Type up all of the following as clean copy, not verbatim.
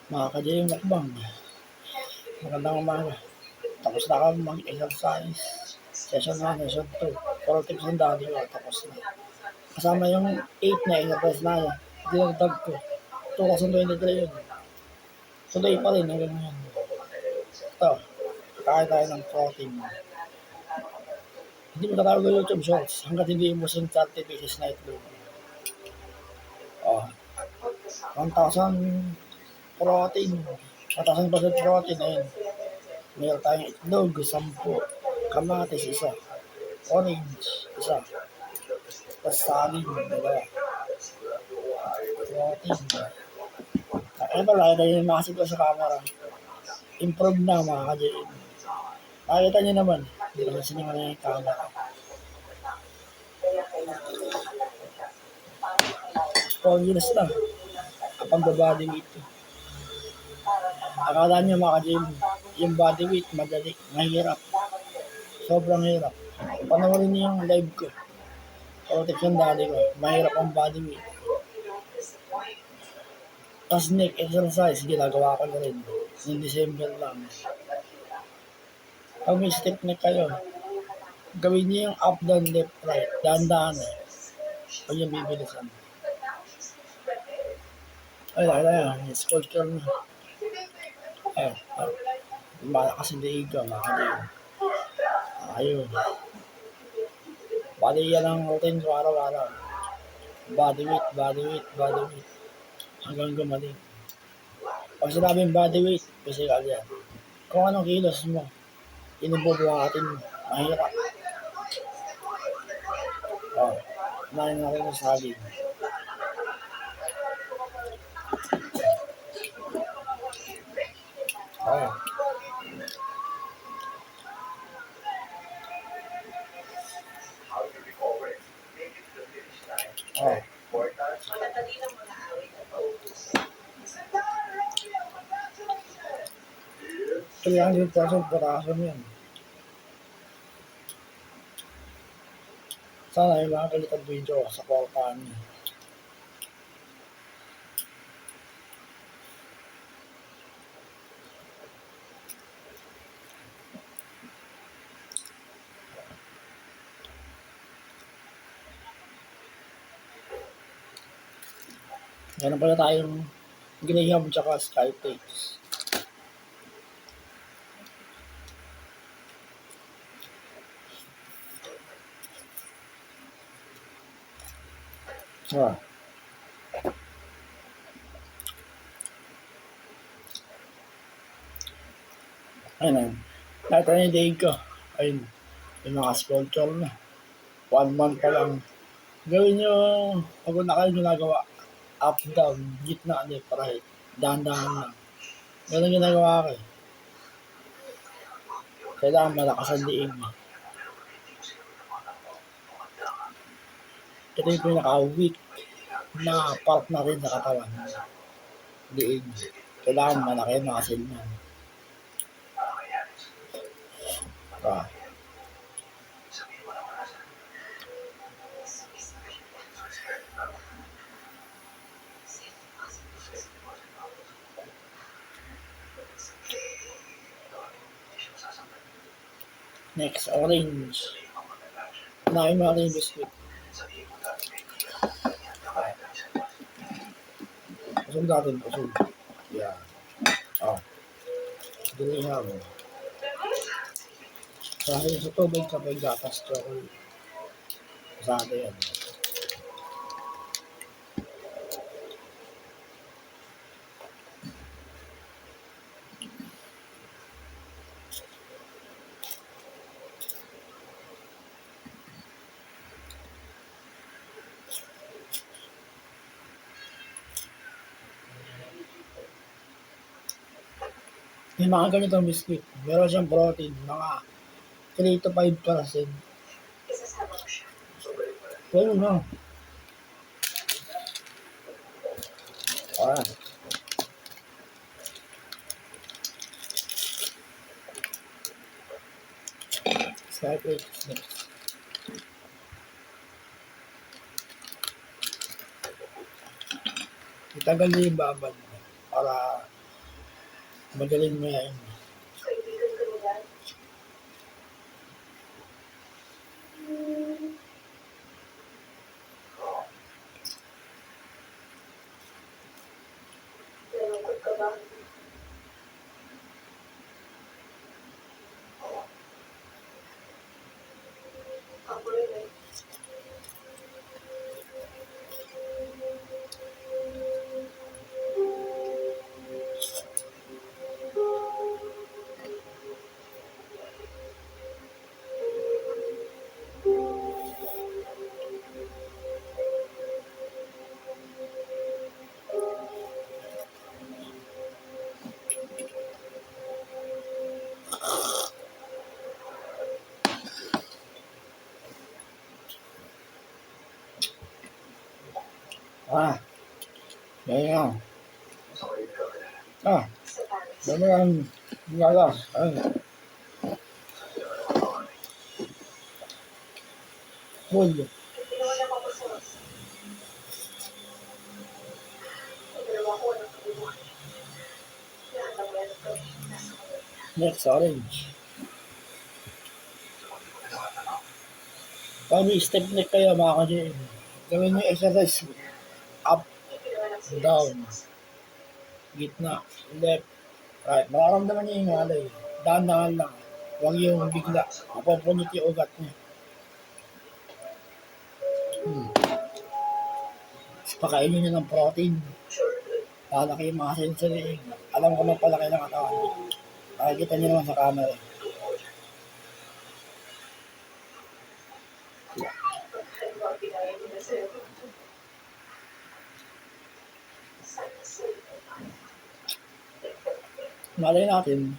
Mga ka-GM Lakbang, magandang umaga. Tapos na kami mag-exercise. Session 1, session 2. Puro tips ng daddy ko, tapos na. Kasama yung 8 na exercise na yun. Dinagdag ko. 2023 yun. Today pa rin, hanggang ngayon. Ito, kakain tayo ng protein. Hindi mo tatawag ng YouTube Shorts hanggat hindi mo yung 30 pieces na itlog. Oh, 1,000 protein. 1,000% protein, ayun. Meron tayong itlog, 10. Kamatis, isa. Orange, isa. Tapos saging, dalawa. Protein. Ano pala, ito yung makasip ko sa camera. Improve na mga ka-JM. Nakikita nyo naman. Hindi naman sinimula yung camera. 4 years na. Kapag body weight. Akala nyo mga ka-JM, yung body weight, madali, mahirap. Sobrang hirap. Panoorin niyo yung live ko. Protection dali ko. Mahirap ang body weight. Tapos neck exercise, ginagawa ko na rin. Noong December lang. Pag may stiff neck kayo, gawin niyo yung up, down, left, right. Dahan-dahan eh. Huwag yung bibilisan. Ay, yung sculpture na. Malakas yung diig ko, makakaliw. Ayun. Bali yan ang routine ko araw-araw. Body weight, body weight, body weight. Hanggang gumaling. Pag sinabing body weight, physical yan. Kung anong kilos mo, inububuhatin mo. Mahirap. Kumain na rin ng saging. Oh. Oh. 300% potassium yan. Sana yung mga kalitang video sa portaan niya. Meron pala tayong Graham tsaka Skytex. Ayun. Lahat na yung daig ko. Ayun. Yung mga sculpture na. 1 month pa lang. Gawin nyo, pag na kayo ginagawa, up, down, gitna, left, right. Dahan-dahan lang. Ganun ginagawa ko eh. Kailangan malakas ang liig. Ito yung pinaka-weak na part na rin sa katawan. Liig. Kailangan malaki ang muscle na. Next, orange. Nain mo rin yung biscuit. Pusog natin, pusog. Yan. Dilihan. Dahil sa tubig kapag gatas chocolate. Masada yan. May mga ganitong biscuit. Meron siyang protein. Mga 3 to 5%. Pero no. Skype next. Itagal niyo yung babad para Magaling mo yan. Ganyan. Ganyan. Galas. Full. Next, orange. Kami step neck kayo mga ka-GM. Gawin nyo exercise. Up, down, gitna, left, right. Makaramdaman niyo yung alay. Dahan-dahan lang. Huwag yung bigla. Mapupunit yung ugat niya. Pakainin niyo ng protein. Palaki yung mga sensory. Alam ko nang palaki ng katawan. Makikita niyo naman sa camera. Malay natin,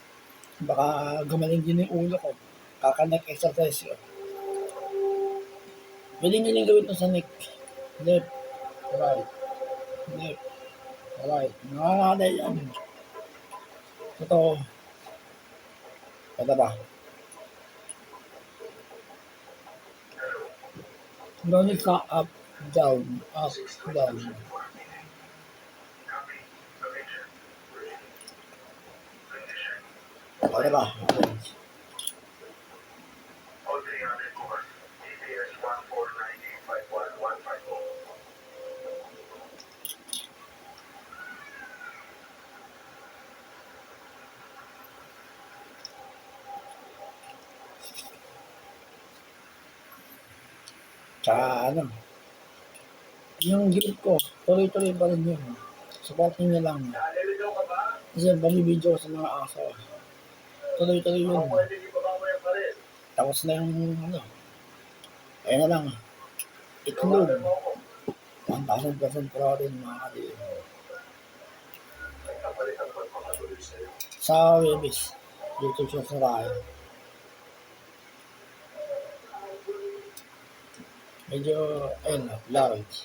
baka gumaling din yung ulo ko. Kakanek exercise ko. Pwede nyo lang gawin ito sa neck. Left, right, left, right. Nangangalay yan. Ito. Ito ba? Down ka, up, down, up, down. Ito ba? Tsaka ano, yung grip ko, tuloy-tuloy pa rin yun. Supportin niya lang. Kasi bali-video ko sa mga aso. Tuloy-tuloy yun. Tapos na yung ano, ayun na lang. Itlog. 1,000% protein mga ka-GM. Sa Webis, YouTube siya sa tayo. Medyo, ayun na, large.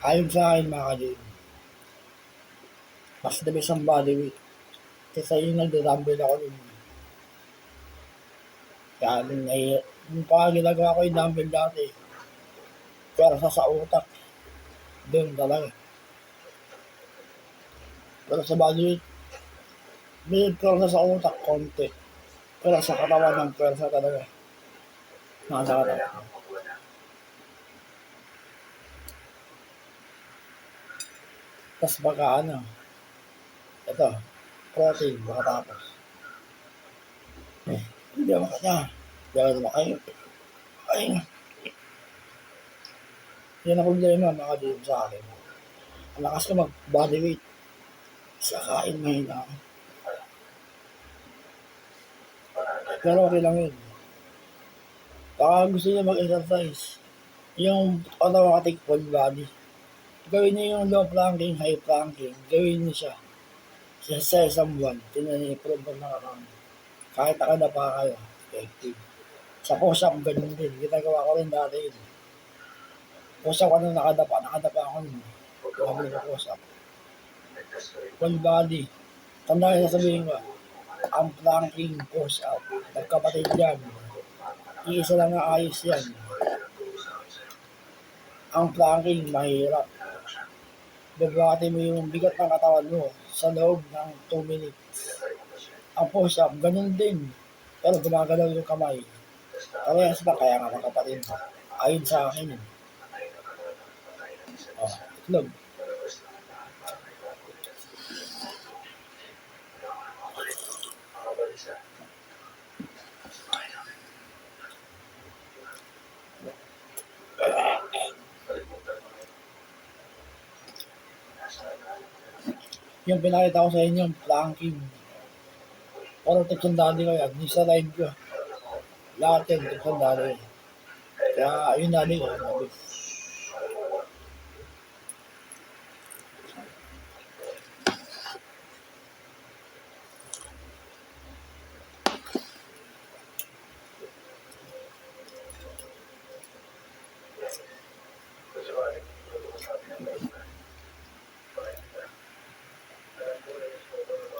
Ayon sa akin mga ka-GM, mas the best ang body weight. Kasi yung nagda-dumbbell ako nun. Kaya nung pa ginagawa ko yung dumbbell dati, pero sa utak, doon talaga. Pero sa body weight, may pwersa sa utak, konti. Pero sa katawan ng pwersa talaga. Nasa katawan. Tapos baka ano, ito, protein, baka tapos. Hindi ako kanya. Dahil naman kayo. Ay, yan ang problema mga ka-GM sa akin. Ang lakas ko mag-body weight. Sa kain ngayon ako. Pero okay lang yun. Baka gusto niya mag-exercise. Yung ano take full body. Gawin niya yung low planking, high planking. Gawin niya siya. Sa isang buwan. Tingnan niya improve ng nakakang. Kahit nakada pa kayo. Effective. Sa push-up, ganun din. Ginagawa ko rin dati yun. Push-up ko nung nakadapa ako nun. Grabe na push-up. Full body. Tandaan na sabihin ko, ang planking push-up, magkapatid yan. Iisa lang ang ayos yan. Ang planking, mahirap. Babati mo yung bigat ng katawan mo sa loob ng 2 minutes. Ang push-up, ganun din. Pero gumagalaw yung kamay. Parehas ba kaya nga magkapatid? Ayon sa akin. Oh, itlog. Yung pinakita ko sa inyo, planking. Pero tips ang dali ko yan. Yung sa live ko. Lahat yan, tips ang dali. Kaya, yun dali ko.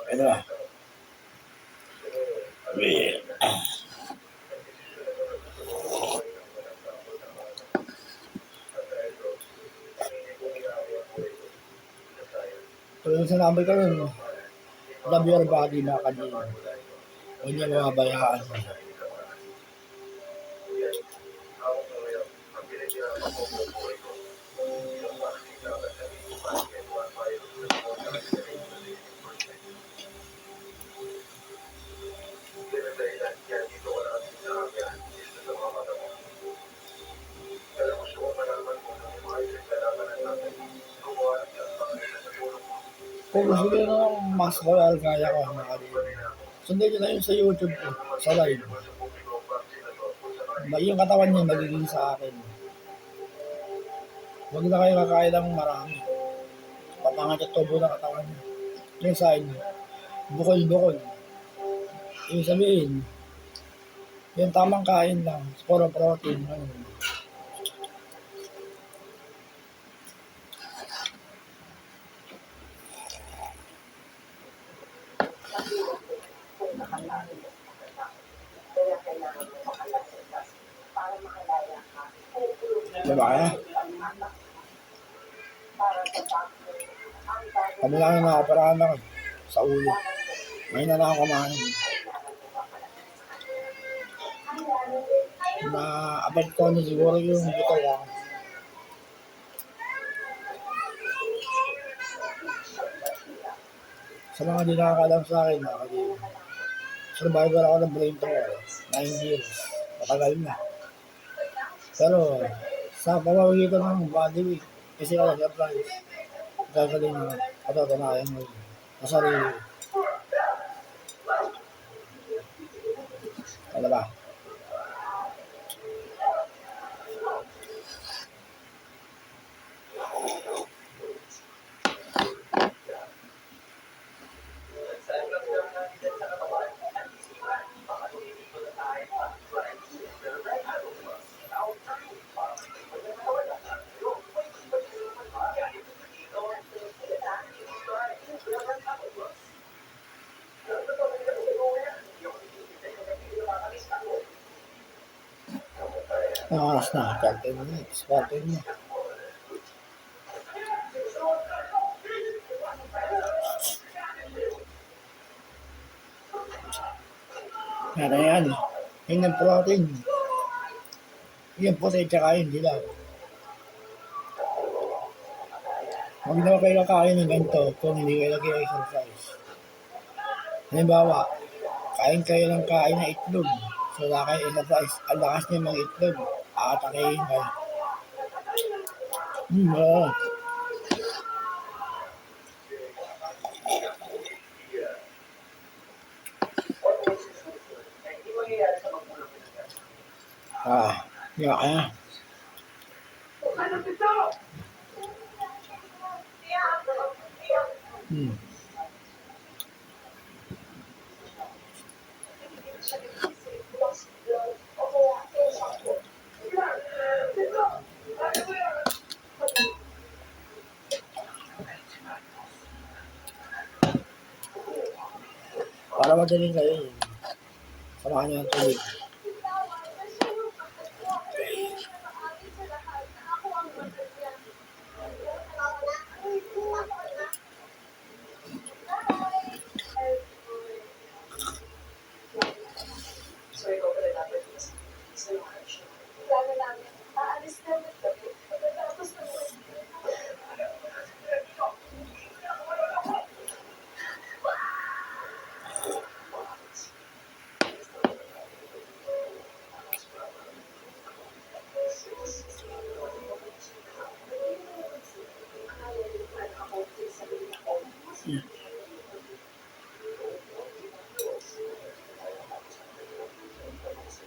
Ito na. Pero yung sinabi ko yun, love your body na kanina. Huwag niya mababayaan. Kung gusto nyo ng mas royal, kaya ko sundan nyo na yun sa YouTube ko, sa live. Yung katawan nyo magiging sa akin. Huwag na kayo kakain ng marami. Papangat at tubo ng katawan nyo. Yung sa inyo, bukol-bukol. Yung sabihin, yung tamang kain lang, puro protein. Diba kaya? Kami lang yung nakaparahan ako sa ulo. Ngayon na lang ako kumain. Na-abad ko na siguro yung buto lang. Sa mga di nakakalam sa akin, survivor ako ng brain tumor, 9 years. Matagal na. Pero, sa pamamagitan ng body weight, physical exercise, gagaling na patatunayan mo sa sarili. Ano ba? Oras na, 30 minutes, 40 na. Yan. Yun ang protein. Yung puti tsaka yung dilaw. Huwag naman kayo kakain ng ganito kung hindi kayo nag-exercise. Halimbawa, kain kayo ng kain na itlog. So, wala kayo exercise. Ang lakas niyo mga itlog. Aatakihin kayo. Oo. Kaya. Para madaling kayo yun. Samahan niyo ng tubig.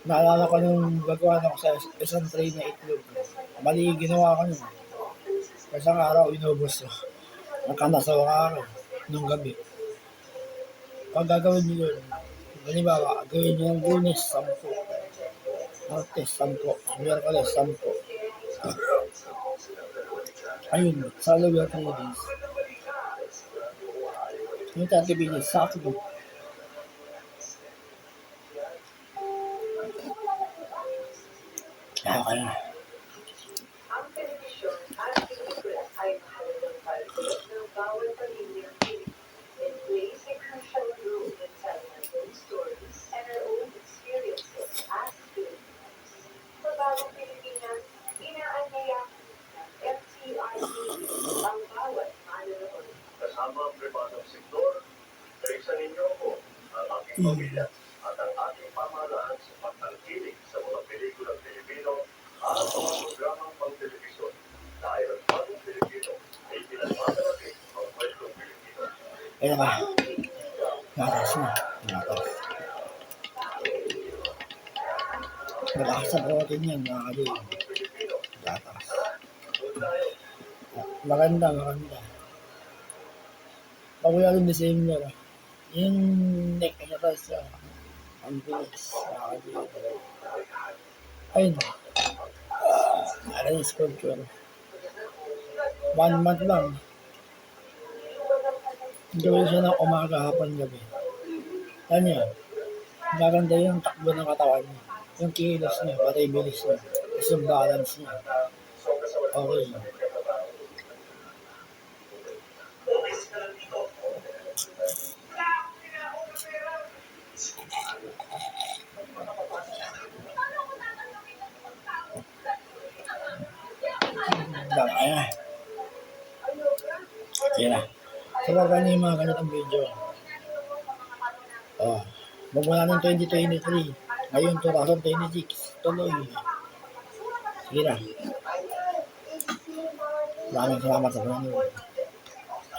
Naalala ko nung gagawa ako sa isang tray na itlog. Mali ginawa ko nun. Isang araw, inubos ko. Nagkanasawa araw, nung gabi. Pag gagawin nyo yun, halimbawa, gawin nyo ng Lunes, 10. Martes, 10. Miyerkules, 10. Ayun, sa loob ng 3 days. Yung 30 minutes, sakto. Okay na. Ang telebisyon at pelikula ay mahalagang parte ng bawat pamilyang Pilipino. It plays a crucial role in telling our own stories and our own experiences as Filipinos. Sa bawat Pilipinas, inaanyaya ng FTRP ang bawat manonood. Kasama ang pribadong sektor, kaisa ninyo ako, ang aking pamilya, at ang ating pamahalaan sa pagtangkilik sa mga pelikulang Pilipino at mga programang pang-telebisyon dahil ang bagong Pilipino ay pinagmamalaki ang kwentong Pilipino. Ayun ba? Gatas na. Gatas. Malakas sa protein yan, mga kalil. Gatas. Maganda, maganda. Pakuya rin December. Yung neck exercise siya. Ang bilis. Mga kalil. Ayun. Ano yung sculpture? 1 month lang. Gawin siya ng umaga, hapon, gabi. Ano yan? Maganda yung takbo ng katawan niya. Yung kilos niya, pati bilis niya. Tapos yung balance niya. Okay. Ayan na. Ayan na. So, maganda yung mga ganitong video. Oh, magmula ng 2023. Ngayon, 2026. Tuloy. Sige na. Maraming salamat sa panonood.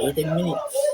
18 minutes.